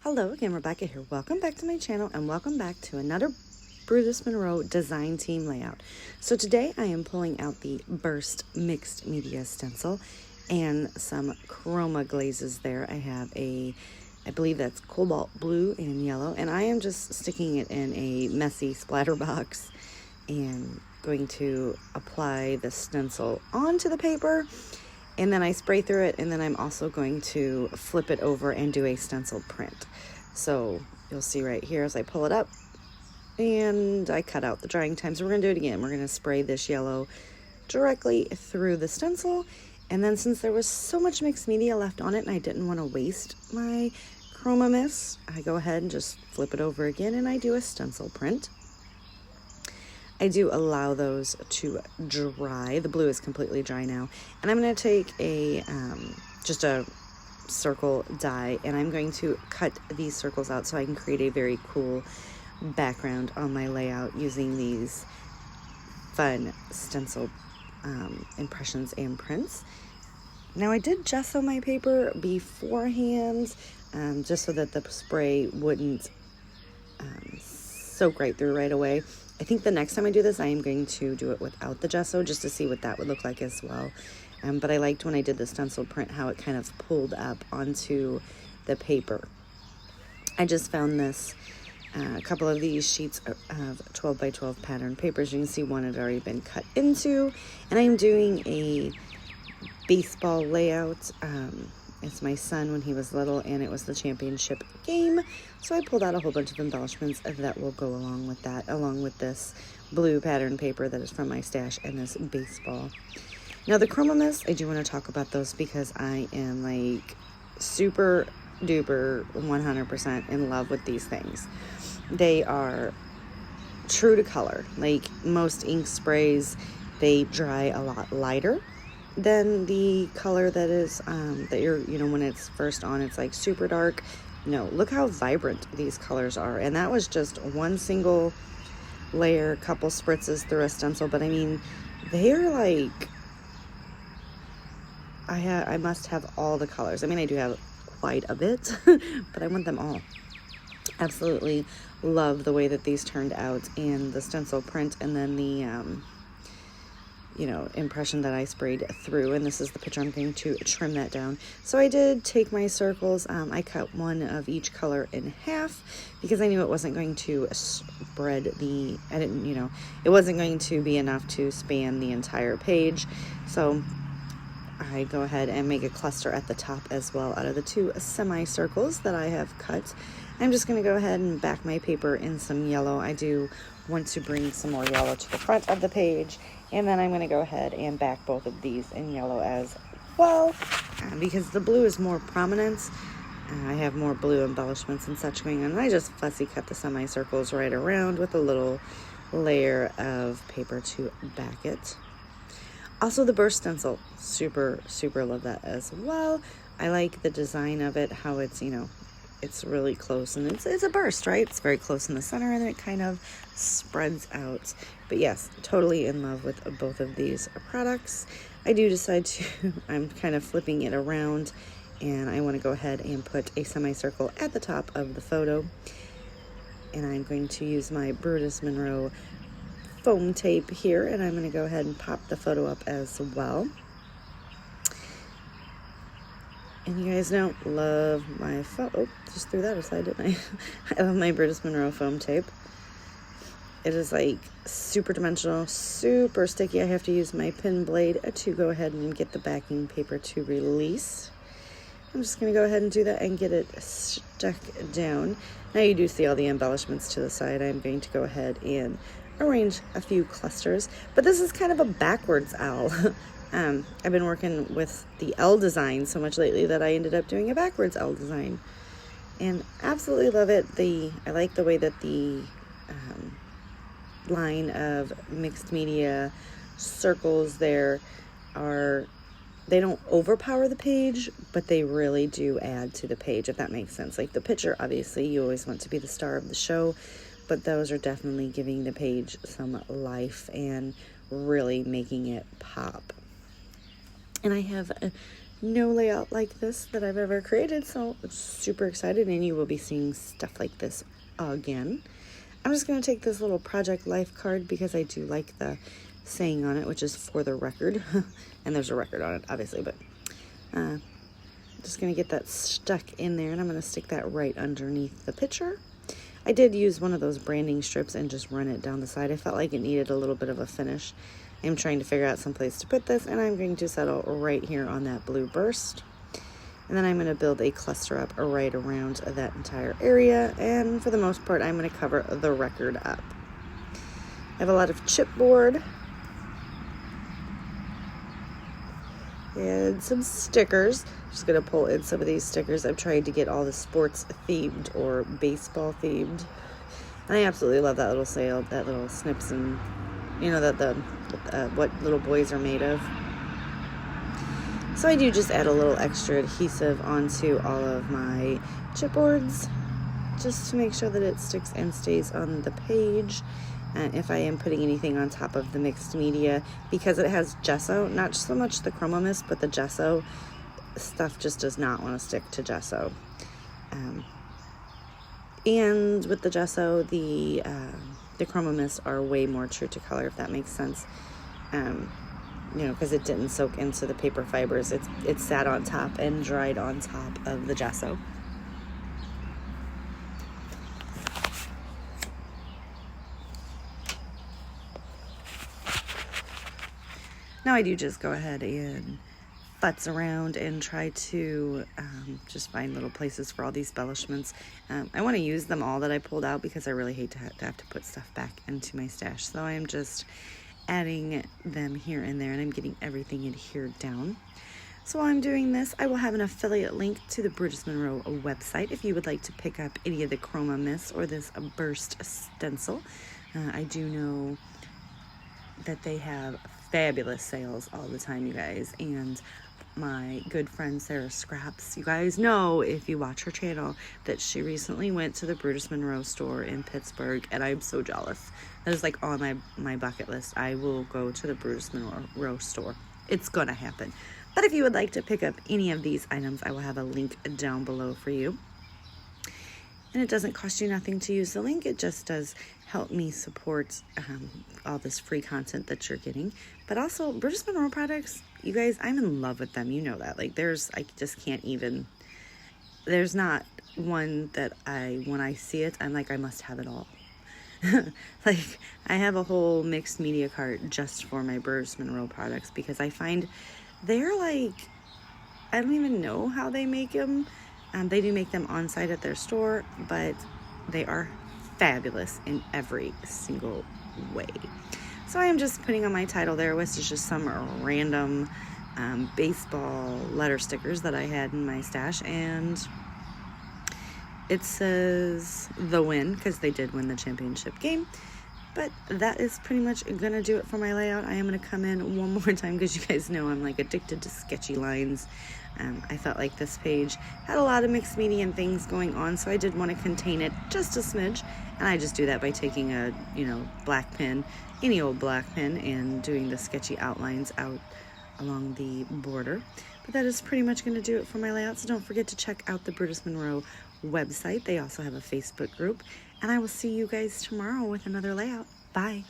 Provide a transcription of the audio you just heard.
Hello again, Rebecca here. Welcome back to my channel and welcome back to another Brutus Monroe design team layout. So today I am pulling out the Burst Mixed Media Stencil and some Chroma glazes there. I have I believe that's Cobalt blue and yellow, and I am just sticking it in a messy splatter box and going to apply the stencil onto the paper. And then I spray through it, and then I'm also going to flip it over and do a stencil print. So you'll see right here as I pull it up, and I cut out the drying time. So we're going to do it again. We're going to spray this yellow directly through the stencil. And then since there was so much mixed media left on it and I didn't want to waste my Chroma mist, I go ahead and just flip it over again and I do a stencil print. I do allow those to dry. The blue is completely dry now. And I'm going to take just a circle die, and I'm going to cut these circles out so I can create a very cool background on my layout using these fun stencil impressions and prints. Now I did gesso my paper beforehand just so that the spray wouldn't soak right through right away. I think the next time I do this, I am going to do it without the gesso just to see what that would look like as well. But I liked when I did the stencil print how it kind of pulled up onto the paper. I just found this, a couple of these sheets of 12 by 12 pattern papers. You can see one had already been cut into, and I'm doing a baseball layout. It's my son when he was little, and it was the championship game. So I pulled out a whole bunch of embellishments that will go along with that, along with this blue pattern paper that is from my stash and this baseball. Now the Chroma mist, I do want to talk about those because I am like super duper 100% in love with these things. They are true to color. Like most ink sprays, they dry a lot lighter than the color that is that you're, when it's first on, it's like super dark. No, look how vibrant these colors are. And that was just one single layer, couple spritzes through a stencil. But I mean, they're like, I must have all the colors. I mean, I do have quite a bit, but I want them all. Absolutely love the way that these turned out, and the stencil print, and then the impression that I sprayed through. And this is the picture. I'm going to trim that down. So I did take my circles. I cut one of each color in half because I knew it wasn't going to spread it wasn't going to be enough to span the entire page. So I go ahead and make a cluster at the top as well out of the two semicircles that I have cut. I'm just going to go ahead and back my paper in some yellow. I do want to bring some more yellow to the front of the page, and then I'm going to go ahead and back both of these in yellow as well because the blue is more prominent. I have more blue embellishments and such going on, and I just fussy cut the semicircles right around with a little layer of paper to back it. Also the burst stencil, super love that as well. I like the design of it, how it's, it's really close, and it's a burst, right? It's very close in the center, and it kind of spreads out. But yes, totally in love with both of these products. I do decide I'm kind of flipping it around, and I want to go ahead and put a semicircle at the top of the photo. And I'm going to use my Brutus Monroe foam tape here, and I'm going to go ahead and pop the photo up as well. And you guys know, love my just threw that aside, didn't I? I love my Brutus Monroe foam tape. It is like super dimensional, super sticky. I have to use my pin blade to go ahead and get the backing paper to release. I'm just going to go ahead and do that and get it stuck down. Now you do see all the embellishments to the side. I'm going to go ahead and arrange a few clusters, but this is kind of a backwards owl. I've been working with the L design so much lately that I ended up doing a backwards L design, and absolutely love it. I like the way that the line of mixed media circles there they don't overpower the page, but they really do add to the page, if that makes sense. Like the picture, obviously you always want to be the star of the show, but those are definitely giving the page some life and really making it pop. And I have no layout like this that I've ever created, so I'm super excited, and you will be seeing stuff like this again. I'm just going to take this little project life card because I do like the saying on it, which is "for the record," and there's a record on it, obviously, but I'm just going to get that stuck in there, and I'm going to stick that right underneath the picture. I did use one of those branding strips and just run it down the side. I felt like it needed a little bit of a finish. I'm trying to figure out some place to put this, and I'm going to settle right here on that blue burst. And then I'm going to build a cluster up right around that entire area, and for the most part, I'm going to cover the record up. I have a lot of chipboard and some stickers. Just going to pull in some of these stickers. I've tried to get all the sports themed or baseball themed. And I absolutely love that little sail, that little snips, and you know that what little boys are made of. So I do just add a little extra adhesive onto all of my chipboards just to make sure that it sticks and stays on the page. And if I am putting anything on top of the mixed media, because it has gesso, not so much the Chroma mist, but the gesso, stuff just does not want to stick to gesso. And with the gesso, the Chroma mists are way more true to color, if that makes sense. You know, because it didn't soak into the paper fibers. It sat on top and dried on top of the gesso. Now I do just go ahead and futz around and try to just find little places for all these embellishments. I want to use them all that I pulled out because I really hate to have to put stuff back into my stash. So I am just adding them here and there, and I'm getting everything adhered down. So while I'm doing this, I will have an affiliate link to the Brutus Monroe website if you would like to pick up any of the Chroma mists or this burst stencil. I do know that they have fabulous sales all the time, you guys, and my good friend Sarah Scraps, you guys know if you watch her channel that she recently went to the Brutus Monroe store in Pittsburgh, and I'm so jealous. That is like on my bucket list. I will go to the Brutus Monroe store. It's gonna happen. But if you would like to pick up any of these items, I will have a link down below for you. And it doesn't cost you nothing to use the link. It just does help me support all this free content that you're getting. But also, Brutus Monroe products, you guys, I'm in love with them. You know that. Like, I just can't even, there's not one that when I see it, I'm like, I must have it all. Like, I have a whole mixed media cart just for my Brutus Monroe products because I find they're like, I don't even know how they make them. They do make them on site at their store, but they are fabulous in every single way. So I am just putting on my title there, which is just some random baseball letter stickers that I had in my stash, and it says the win because they did win the championship game. But that is pretty much gonna do it for my layout. I am gonna come in one more time because you guys know I'm like addicted to sketchy lines. I felt like this page had a lot of mixed media and things going on, so I did want to contain it just a smidge, and I just do that by taking a, black pen, any old black pen, and doing the sketchy outlines out along the border. But that is pretty much going to do it for my layout, so don't forget to check out the Brutus Monroe website. They also have a Facebook group, and I will see you guys tomorrow with another layout. Bye.